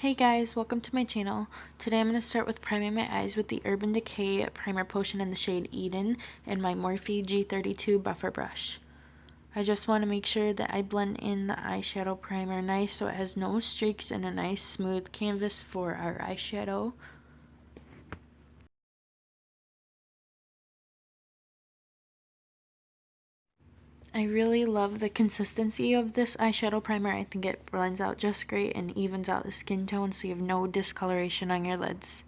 Hey guys, welcome to my channel. Today I'm going to start with priming my eyes with the Urban Decay Primer Potion in the shade Eden and my Morphe G32 buffer brush. I just want to make sure that I blend in the eyeshadow primer nice so it has no streaks and a nice smooth canvas for our eyeshadow. I really love the consistency of this eyeshadow primer. I think it blends out just great and evens out the skin tone so you have no discoloration on your lids.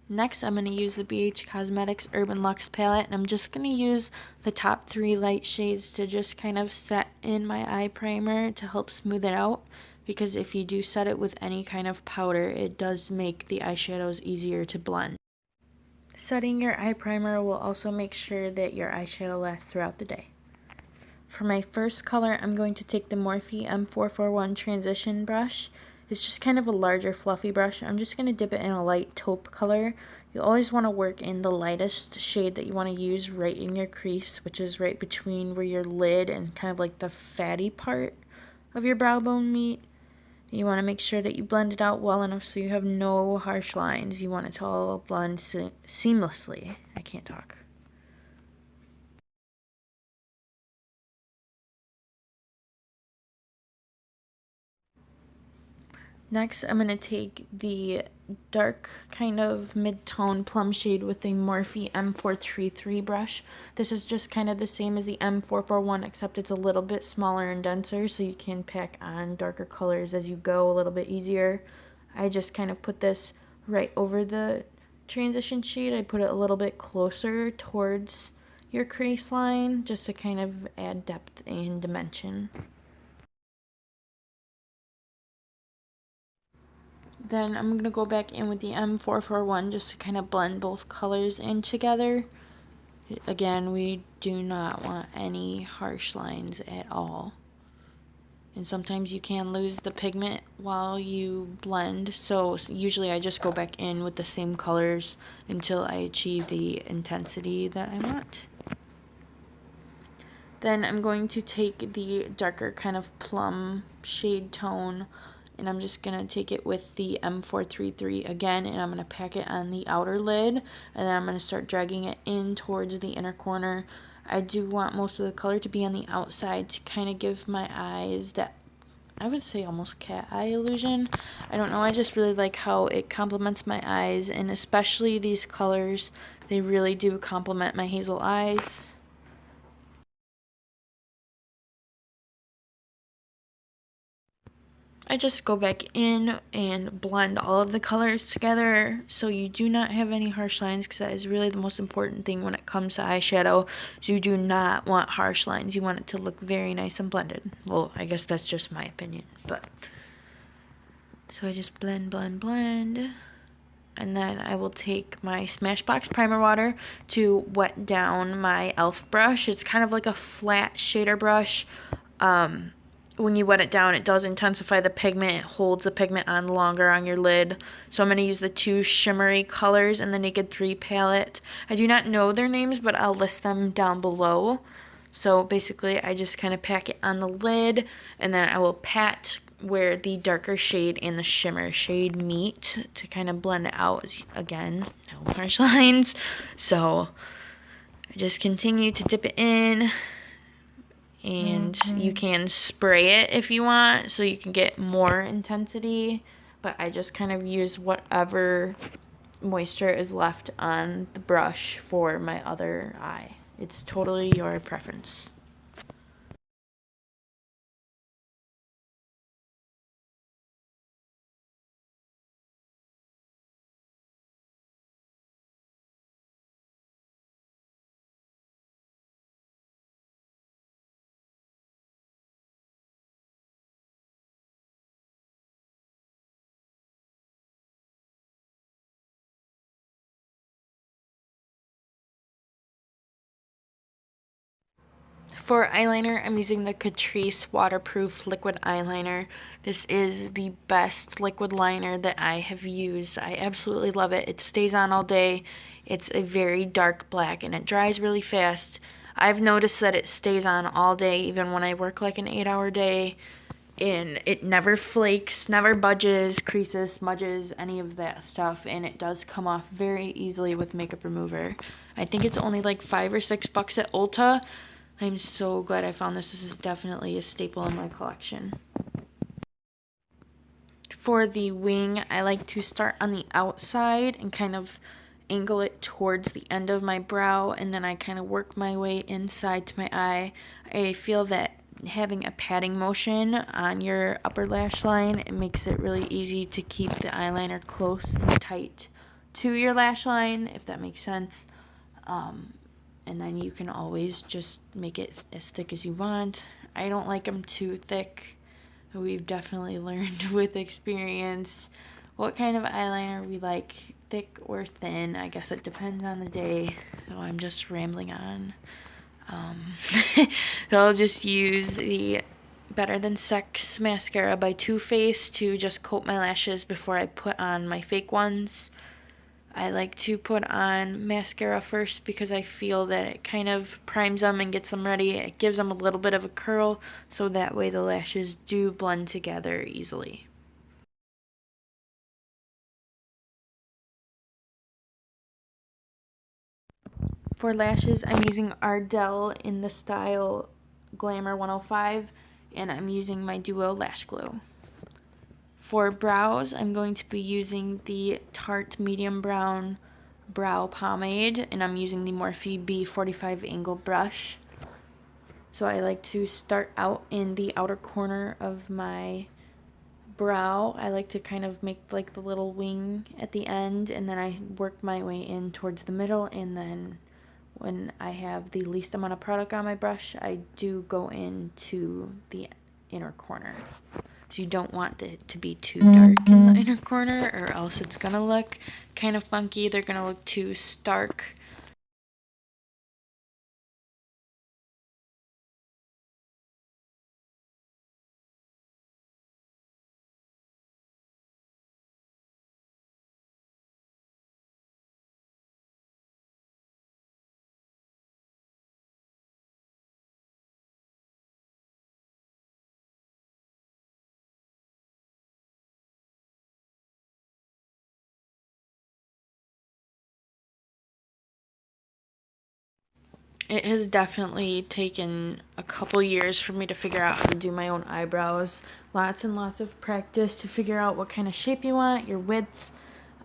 Next, I'm going to use the BH Cosmetics Urban Luxe palette, and I'm just going to use the top 3 light shades to just kind of set in my eye primer to help smooth it out, because if you do set it with any kind of powder, it does make the eyeshadows easier to blend. Setting your eye primer will also make sure that your eyeshadow lasts throughout the day. For my first color, I'm going to take the Morphe M441 Transition brush. It's just kind of a larger fluffy brush. I'm just going to dip it in a light taupe color. You always want to work in the lightest shade that you want to use right in your crease, which is right between where your lid and kind of like the fatty part of your brow bone meet. You want to make sure that you blend it out well enough so you have no harsh lines. You want it to all blend seamlessly. I can't talk. Next, I'm going to take the dark kind of mid-tone plum shade with a Morphe M433 brush. This is just kind of the same as the M441, except it's a little bit smaller and denser, so you can pack on darker colors as you go a little bit easier. I just kind of put this right over the transition shade. I put it a little bit closer towards your crease line just to kind of add depth and dimension. Then I'm going to go back in with the M441 just to kind of blend both colors in together. Again, we do not want any harsh lines at all. And sometimes you can lose the pigment while you blend, so usually I just go back in with the same colors until I achieve the intensity that I want. Then I'm going to take the darker kind of plum shade tone, and I'm just going to take it with the M433 again, and I'm going to pack it on the outer lid, and then I'm going to start dragging it in towards the inner corner. I do want most of the color to be on the outside to kind of give my eyes that, I would say, almost cat eye illusion. I don't know, I just really like how it complements my eyes, and especially these colors, they really do complement my hazel eyes. I just go back in and blend all of the colors together so you do not have any harsh lines, because that is really the most important thing when it comes to eyeshadow. You do not want harsh lines. You want it to look very nice and blended. Well, I guess that's just my opinion, but so I just blend, and then I will take my Smashbox primer water to wet down my e.l.f. brush. It's kind of like a flat shader brush. When you wet it down, it does intensify the pigment. It holds the pigment on longer on your lid. So I'm going to use the 2 shimmery colors in the Naked 3 palette. I do not know their names, but I'll list them down below. So basically, I just kind of pack it on the lid, and then I will pat where the darker shade and the shimmer shade meet to kind of blend it out. Again, no harsh lines. So I just continue to dip it in. And you can spray it if you want, so you can get more intensity, but I just kind of use whatever moisture is left on the brush for my other eye. It's totally your preference. For eyeliner, I'm using the Catrice Waterproof Liquid Eyeliner. This is the best liquid liner that I have used. I absolutely love it. It stays on all day. It's a very dark black and it dries really fast. I've noticed that it stays on all day even when I work like an 8-hour day. and it never flakes, never budges, creases, smudges, any of that stuff, and it does come off very easily with makeup remover. I think it's only like $5 or $6 at Ulta. I'm so glad I found this. This is definitely a staple in my collection. For the wing, I like to start on the outside and kind of angle it towards the end of my brow, and then I kind of work my way inside to my eye. I feel that having a patting motion on your upper lash line, it makes it really easy to keep the eyeliner close and tight to your lash line, if that makes sense. And then you can always just make it as thick as you want. I don't like them too thick. We've definitely learned with experience what kind of eyeliner we like, thick or thin. I guess it depends on the day. So I'm just rambling on. So I'll just use the Better Than Sex mascara by Too Faced to just coat my lashes before I put on my fake ones. I like to put on mascara first because I feel that it kind of primes them and gets them ready. It gives them a little bit of a curl, so that way the lashes do blend together easily. For lashes, I'm using Ardell in the style Glamour 105, and I'm using my Duo Lash Glue. For brows, I'm going to be using the Tarte Medium Brown Brow Pomade, and I'm using the Morphe B45 angle brush. So I like to start out in the outer corner of my brow. I like to kind of make like the little wing at the end, and then I work my way in towards the middle, and then when I have the least amount of product on my brush, I do go into the inner corner. So you don't want it to be too dark in the inner corner, or else it's gonna look kind of funky. They're gonna look too stark. It has definitely taken a couple years for me to figure out how to do my own eyebrows. Lots and lots of practice to figure out what kind of shape you want, your width.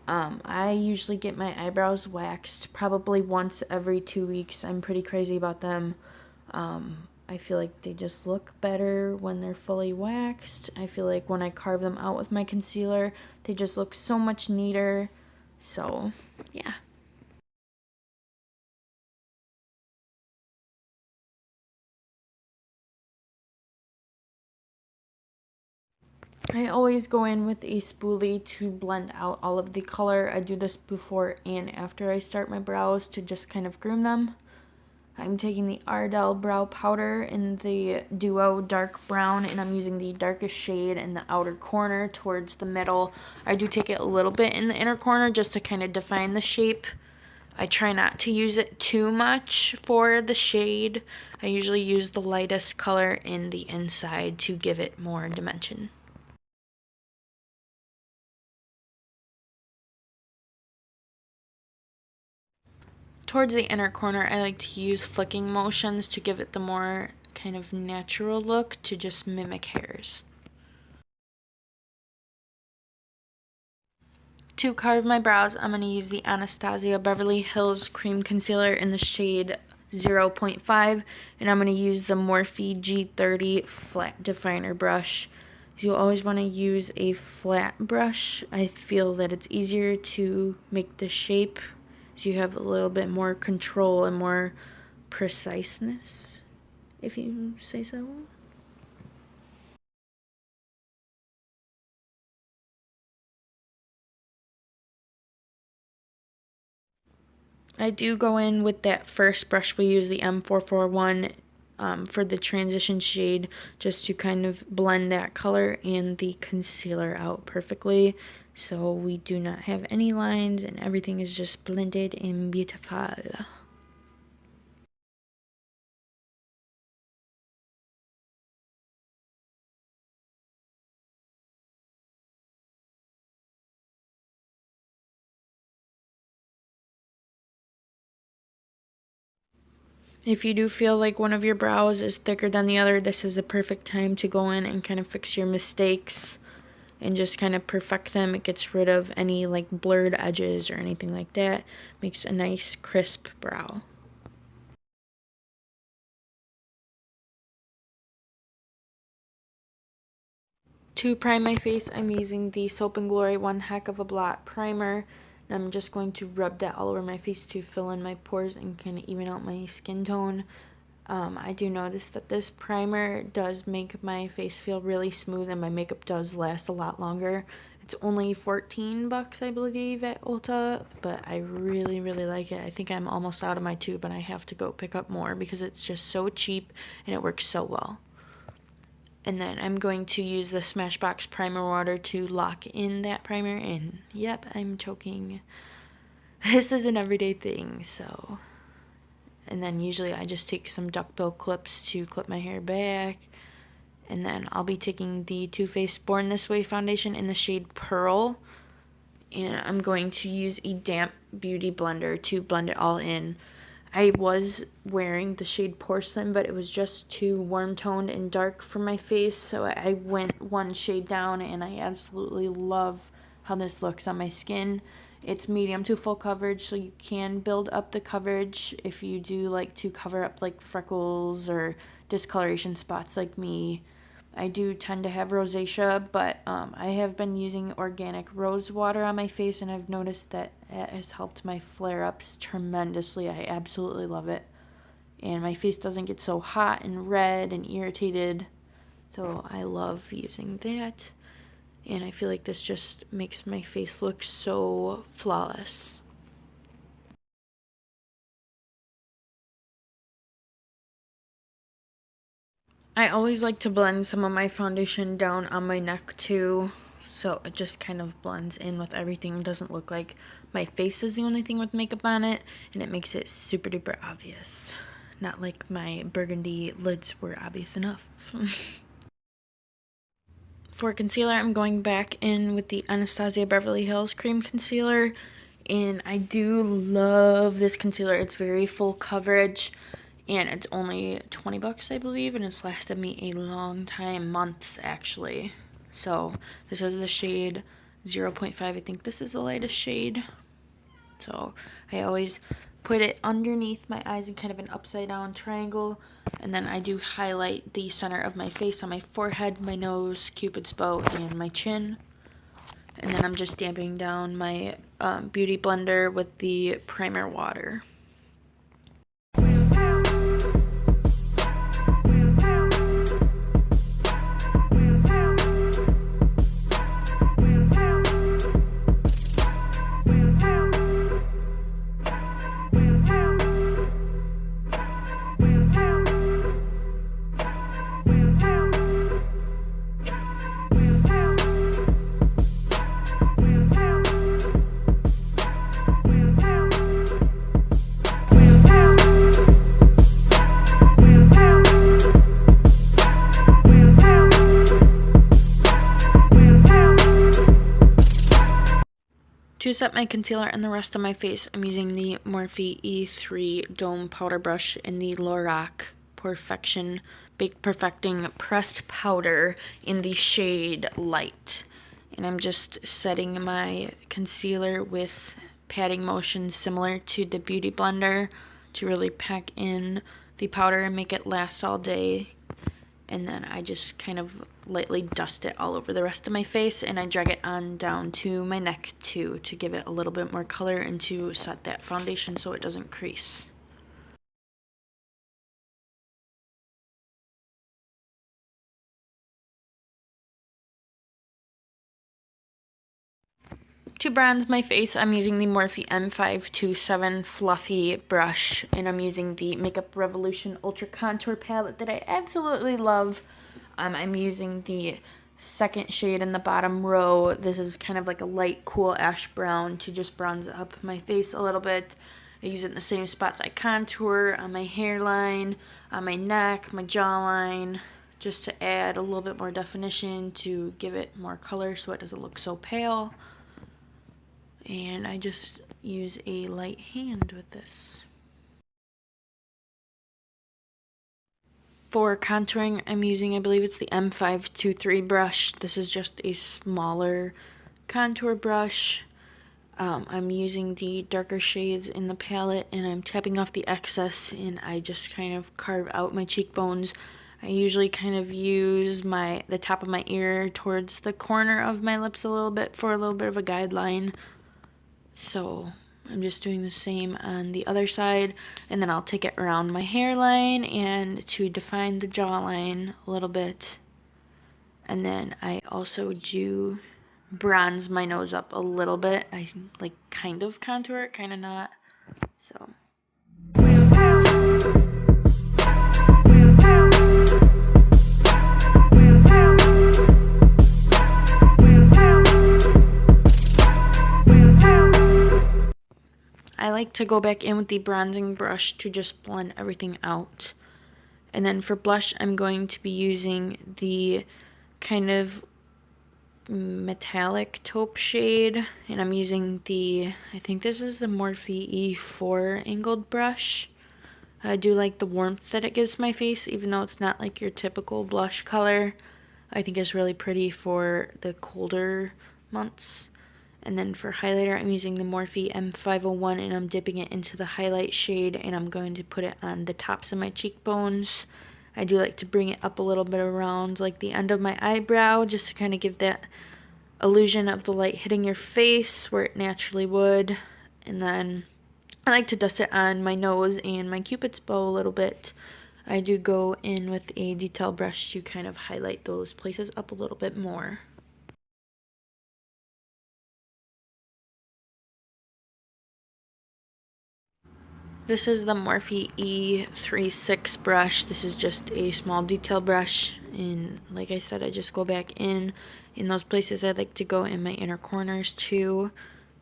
I usually get my eyebrows waxed probably once every 2 weeks. I'm pretty crazy about them. I feel like they just look better when they're fully waxed. I feel like when I carve them out with my concealer, they just look so much neater. So, yeah. I always go in with a spoolie to blend out all of the color. I do this before and after I start my brows to just kind of groom them. I'm taking the Ardell brow powder in the Duo dark brown, and I'm using the darkest shade in the outer corner towards the middle. I do take it a little bit in the inner corner just to kind of define the shape. I try not to use it too much for the shade. I usually use the lightest color in the inside to give it more dimension. Towards the inner corner, I like to use flicking motions to give it the more kind of natural look, to just mimic hairs. To carve my brows, I'm going to use the Anastasia Beverly Hills Cream Concealer in the shade 0.5, and I'm going to use the Morphe G30 Flat Definer Brush. You always want to use a flat brush. I feel that it's easier to make the shape, so you have a little bit more control and more preciseness, if you say so. I do go in with that first brush we use, the M441, for the transition shade, just to kind of blend that color and the concealer out perfectly, so we do not have any lines and everything is just blended and beautiful. If you do feel like one of your brows is thicker than the other, this is the perfect time to go in and kind of fix your mistakes and just kind of perfect them. It gets rid of any like blurred edges or anything like that. Makes a nice crisp brow. To prime my face, I'm using the Soap & Glory One Heck of a Blot primer. And I'm just going to rub that all over my face to fill in my pores and kind of even out my skin tone. I do notice that this primer does make my face feel really smooth and my makeup does last a lot longer. It's only $14, I believe, at Ulta, but I really, really like it. I think I'm almost out of my tube and I have to go pick up more because it's just so cheap and it works so well. And then I'm going to use the Smashbox primer water to lock in that primer. And yep, I'm choking. This is an everyday thing, so. And then usually I just take some duckbill clips to clip my hair back. And then I'll be taking the Too Faced Born This Way foundation in the shade Pearl. And I'm going to use a damp beauty blender to blend it all in. I was wearing the shade Porcelain, but it was just too warm toned and dark for my face, so I went one shade down, and I absolutely love how this looks on my skin. It's medium to full coverage, so you can build up the coverage if you do like to cover up like freckles or discoloration spots like me. I do tend to have rosacea, but I have been using organic rose water on my face, and I've noticed that it has helped my flare-ups tremendously. I absolutely love it. And my face doesn't get so hot and red and irritated, so I love using that. And I feel like this just makes my face look so flawless. I always like to blend some of my foundation down on my neck too, so it just kind of blends in with everything. It doesn't look like my face is the only thing with makeup on it, and it makes it super duper obvious. Not like my burgundy lids were obvious enough. For concealer, I'm going back in with the Anastasia Beverly Hills Cream Concealer, and I do love this concealer. It's very full coverage. And it's only $20, I believe, and it's lasted me a long time, months actually. So this is the shade 0.5. I think this is the lightest shade. So I always put it underneath my eyes in kind of an upside down triangle, and then I do highlight the center of my face on my forehead, my nose, Cupid's bow, and my chin. And then I'm just damping down my beauty blender with the primer water. To set my concealer and the rest of my face, I'm using the Morphe E3 Dome Powder Brush in the Lorac Porefection Bake Perfecting Pressed Powder in the shade Light. And I'm just setting my concealer with patting motion similar to the Beauty Blender to really pack in the powder and make it last all day. And then I just kind of lightly dust it all over the rest of my face, and I drag it on down to my neck too to give it a little bit more color and to set that foundation so it doesn't crease. To bronze my face, I'm using the Morphe M527 Fluffy brush, and I'm using the Makeup Revolution Ultra Contour palette that I absolutely love. I'm using the second shade in the bottom row. This is kind of like a light, cool ash brown to just bronze up my face a little bit. I use it in the same spots I contour, on my hairline, on my neck, my jawline, just to add a little bit more definition to give it more color so it doesn't look so pale. And I just use a light hand with this. For contouring, I'm using, I believe it's the M523 brush. This is just a smaller contour brush. I'm using the darker shades in the palette, and I'm tapping off the excess, and I just kind of carve out my cheekbones. I usually kind of use the top of my ear towards the corner of my lips a little bit for a little bit of a guideline. So I'm just doing the same on the other side, and then I'll take it around my hairline and to define the jawline a little bit. And then I also do bronze my nose up a little bit. I like kind of contour it, kind of not. So I like to go back in with the bronzing brush to just blend everything out. And then for blush, I'm going to be using the kind of metallic taupe shade, and I'm using I think this is the Morphe E4 angled brush. I do like the warmth that it gives my face, even though it's not like your typical blush color. I think it's really pretty for the colder months. And then for highlighter, I'm using the Morphe M501, and I'm dipping it into the highlight shade, and I'm going to put it on the tops of my cheekbones. I do like to bring it up a little bit around like the end of my eyebrow, just to kind of give that illusion of the light hitting your face where it naturally would. And then I like to dust it on my nose and my cupid's bow a little bit. I do go in with a detail brush to kind of highlight those places up a little bit more. This is the Morphe E36 brush. This is just a small detail brush, and like I said, I just go back in those places I like to go in my inner corners too,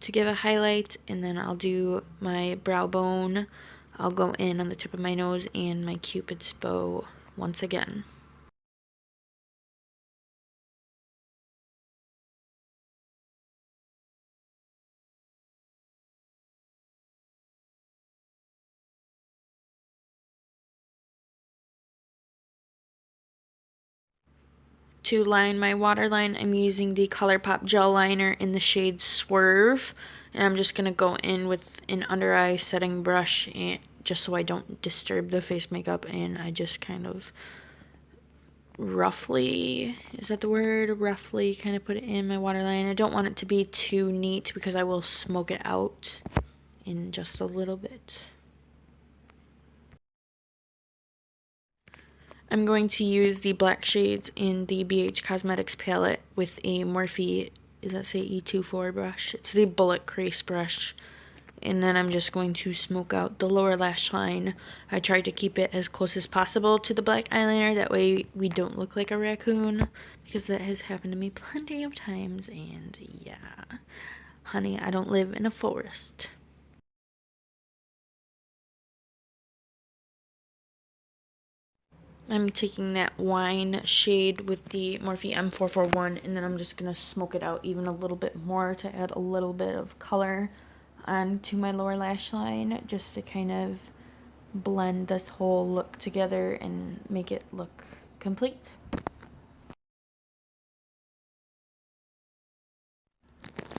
to give a highlight. And then I'll do my brow bone. I'll go in on the tip of my nose and my cupid's bow once again. To line my waterline, I'm using the ColourPop gel liner in the shade Swerve, and I'm just going to go in with an under eye setting brush, and just so I don't disturb the face makeup, and I just kind of roughly, is that the word? Roughly kind of put it in my waterline. I don't want it to be too neat because I will smoke it out in just a little bit. I'm going to use the black shades in the BH Cosmetics palette with a Morphe, does that say E24 brush? It's the Bullet Crease brush. And then I'm just going to smoke out the lower lash line. I tried to keep it as close as possible to the black eyeliner, that way we don't look like a raccoon, because that has happened to me plenty of times, and yeah, honey, I don't live in a forest. I'm taking that wine shade with the Morphe M441, and then I'm just going to smoke it out even a little bit more to add a little bit of color onto my lower lash line, just to kind of blend this whole look together and make it look complete.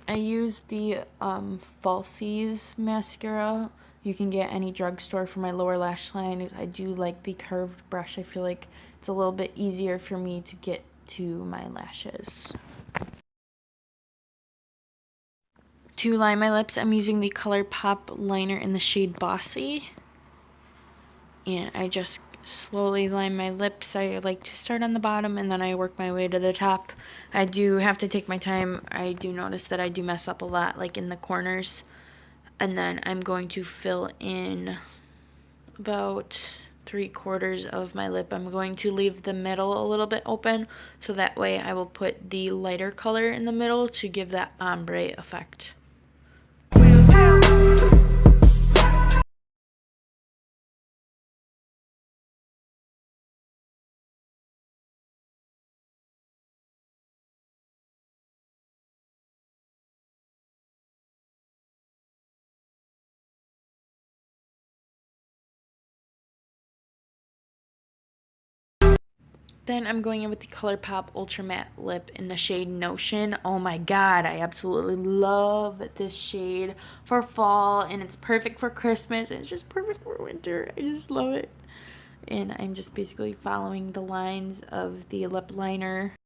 I use the Falsies mascara. You can get any drugstore for my lower lash line. I do like the curved brush. I feel like it's a little bit easier for me to get to my lashes. To line my lips, I'm using the ColourPop liner in the shade Bossy. And I just slowly line my lips. I like to start on the bottom and then I work my way to the top. I do have to take my time. I do notice that I do mess up a lot, like in the corners. And then I'm going to fill in about 3/4 of my lip. I'm going to leave the middle a little bit open, so that way I will put the lighter color in the middle to give that ombre effect. Then I'm going in with the ColourPop Ultra Matte Lip in the shade Notion. Oh my god, I absolutely love this shade for fall, and it's perfect for Christmas, and it's just perfect for winter. I just love it. And I'm just basically following the lines of the lip liner.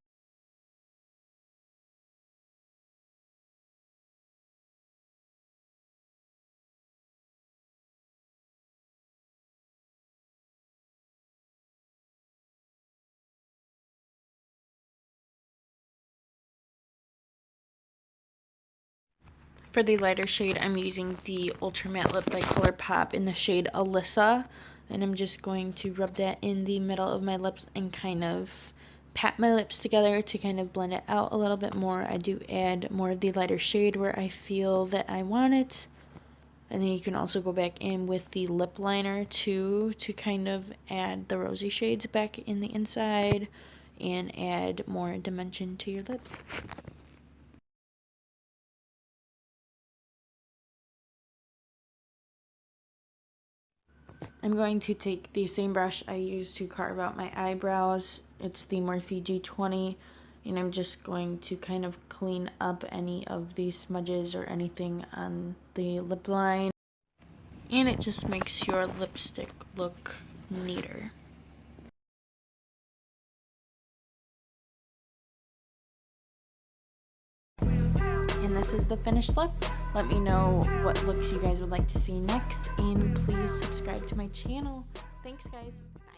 For the lighter shade, I'm using the Ultra Matte Lip by ColourPop in the shade Alyssa. And I'm just going to rub that in the middle of my lips and kind of pat my lips together to kind of blend it out a little bit more. I do add more of the lighter shade where I feel that I want it. And then you can also go back in with the lip liner too to kind of add the rosy shades back in the inside and add more dimension to your lip. I'm going to take the same brush I used to carve out my eyebrows. It's the Morphe G20, and I'm just going to kind of clean up any of the smudges or anything on the lip line. And it just makes your lipstick look neater. And this is the finished look. Let me know what looks you guys would like to see next, and please subscribe to my channel. Thanks, guys. Bye.